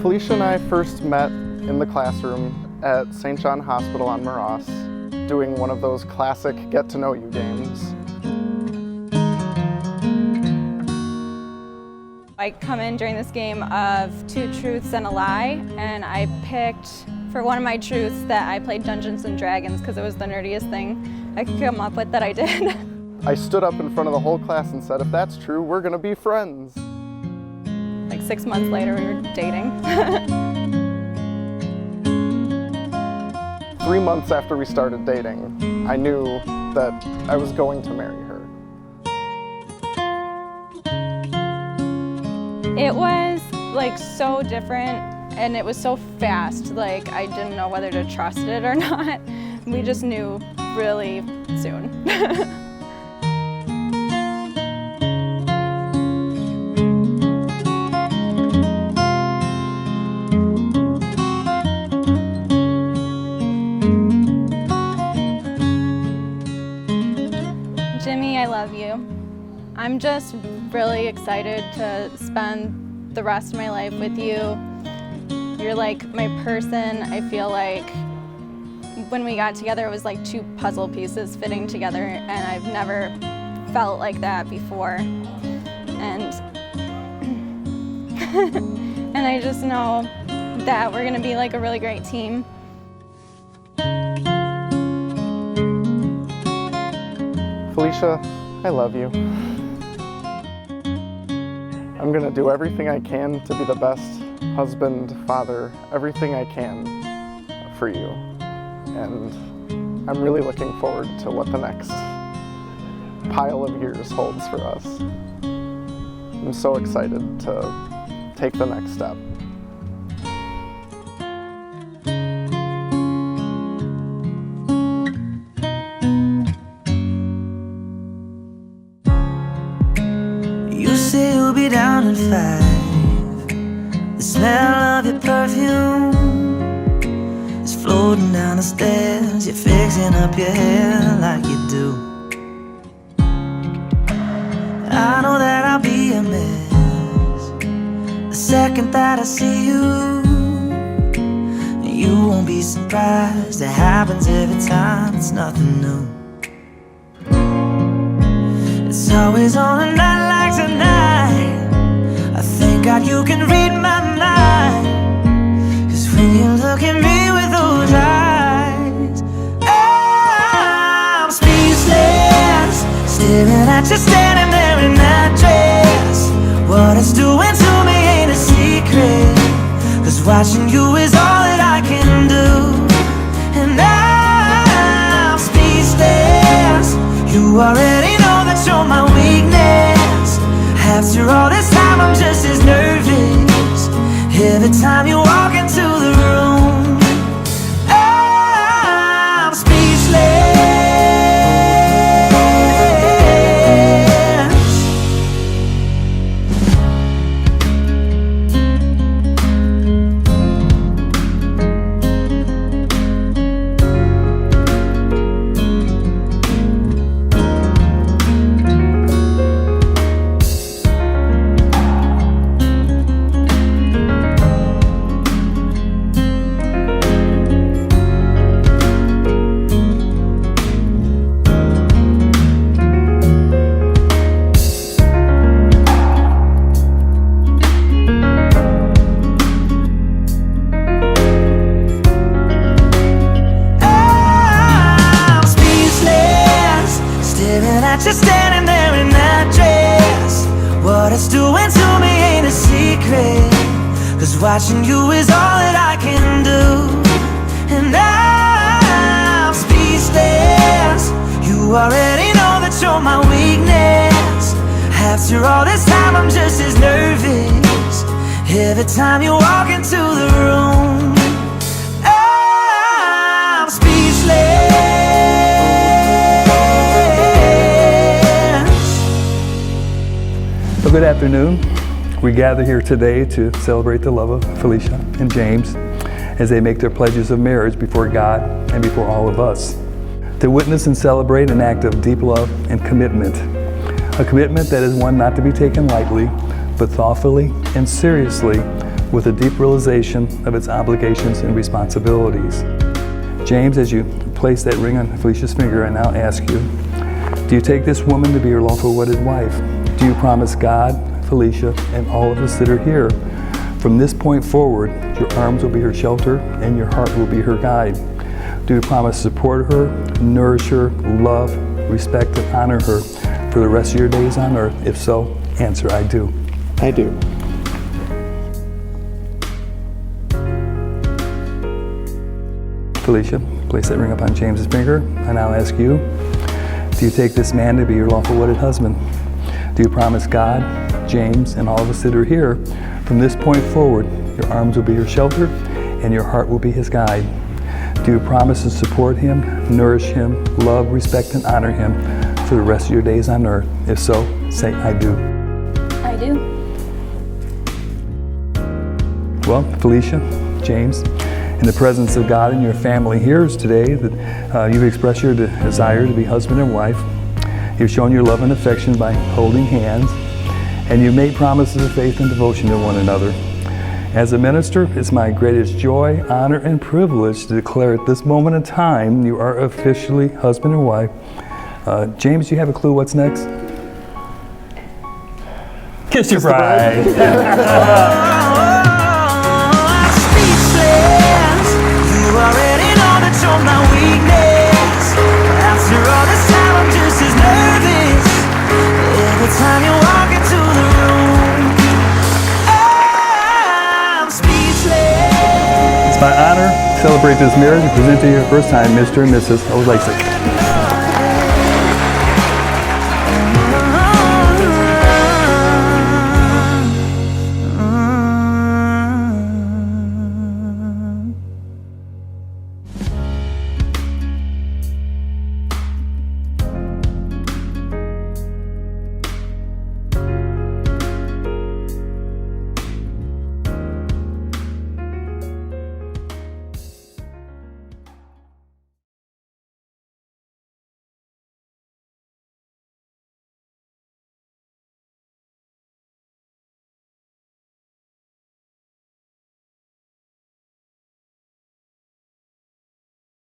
Felicia and I first met in the classroom at St. John Hospital on Morass, doing one of those classic get-to-know-you games. I come in during this game of 2 truths and a lie, and I picked for one of my truths that I played Dungeons and Dragons because it was the nerdiest thing I could come up with that I did. I stood up in front of the whole class and said, if that's true, we're gonna be friends. Like 6 months later, we were dating. 3 months after we started dating, I knew that I was going to marry her. It was like so different, and it was so fast. Like I didn't know whether to trust it or not. We just knew really soon. Jimmy, I love you. I'm just really excited to spend the rest of my life with you. You're like my person. I feel like when we got together, it was like 2 puzzle pieces fitting together, and I've never felt like that before. And, and I just know that we're gonna be like a really great team. Felicia, I love you. I'm gonna do everything I can to be the best husband, father, everything I can for you. And I'm really looking forward to what the next pile of years holds for us. I'm so excited to take the next step. You say you'll be down at 5. The smell of your perfume is floating down the stairs. You're fixing up your hair like you do. I know that I'll be a mess the second that I see you. You won't be surprised. It happens every time. It's nothing new. It's always on a night like tonight. I thank God you can read my mind, 'cause when you look at me with those eyes, I'm speechless, staring at you standing there in that dress. What it's doing to me ain't a secret, 'cause watching you is all that I can do. And I'm speechless. You already know that you're my weakness. After all this time, I'm just as nervous every time you walk into the room. I'm speechless. Just standing there in that dress. What it's doing to me ain't a secret, 'cause watching you is all that I can do. And I'm speechless. You already know that you're my weakness. After all this time, I'm just as nervous every time you walk into the room. I'm speechless. Well, good afternoon. We gather here today to celebrate the love of Felicia and James as they make their pledges of marriage before God and before all of us. To witness and celebrate an act of deep love and commitment. A commitment that is one not to be taken lightly, but thoughtfully and seriously with a deep realization of its obligations and responsibilities. James, as you place that ring on Felicia's finger, I now ask you, do you take this woman to be your lawful wedded wife? Do you promise God, Felicia, and all of us that are here, from this point forward, your arms will be her shelter and your heart will be her guide? Do you promise to support her, nourish her, love, respect, and honor her for the rest of your days on earth? If so, answer, I do. I do. Felicia, place that ring upon James's finger, and I'll ask you, do you take this man to be your lawful wedded husband? Do you promise God, James, and all of us that are here, from this point forward, your arms will be your shelter and your heart will be his guide? Do you promise to support him, nourish him, love, respect, and honor him for the rest of your days on earth? If so, say, I do. I do. Well, Felicia, James, in the presence of God and your family here is today that you've expressed your desire to be husband and wife. You've shown your love and affection by holding hands, and you've made promises of faith and devotion to one another. As a minister, it's my greatest joy, honor, and privilege to declare at this moment in time you are officially husband and wife. James, do you have a clue what's next? Kiss your bride. Already know that you're my weakness. After all this time, I'm just as nervous. Every time you walk into the room, I'm speechless. It's my honor to celebrate this marriage and present to you for the first time Mr. and Mrs. O'Lacey.